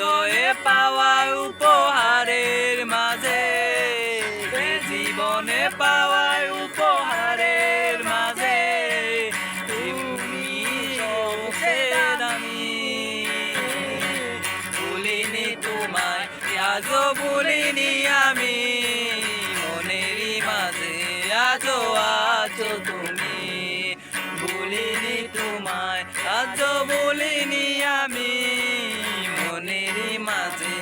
হৃদয়ে পাওয়া উপহারের মাঝে, জীবনে পাওয়া উপহারের মাঝে তুমি সবচেয়ে দামি। ভুলিনি তোমায়, আজও ভুলিনি আমি, মনেরই মাঝে আজও আছো তুমি। ভুলিনি তোমায়, আজও ভুলিনি আমি, মনেরই মাঝে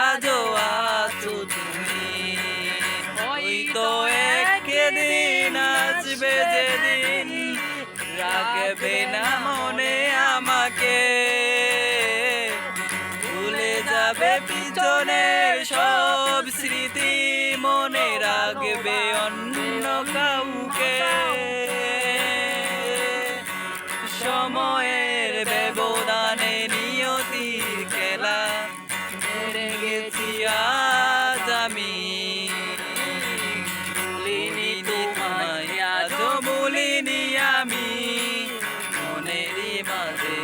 আজও আছো তুমি। হয়তো একদিন আসবে যেদিন রাখবে না মনে আমাকে, ভুলে যাবে পিছনের সব স্মৃতি, মনে রাখবে অন্য কাউকে। সময়ের ব্যবধানে নিয়তির খেলা হেরে গেছি আজ আমি। ভুলিনি তোমায়, আজও ভুলিনি আমি, মনেরই মাঝে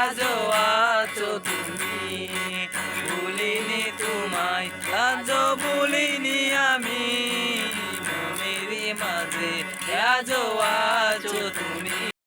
আজও আছো তুমি। ভুলিনি তোমায়, আজও ভুলিনি আমি, মনেরই মাঝে আজও আছো।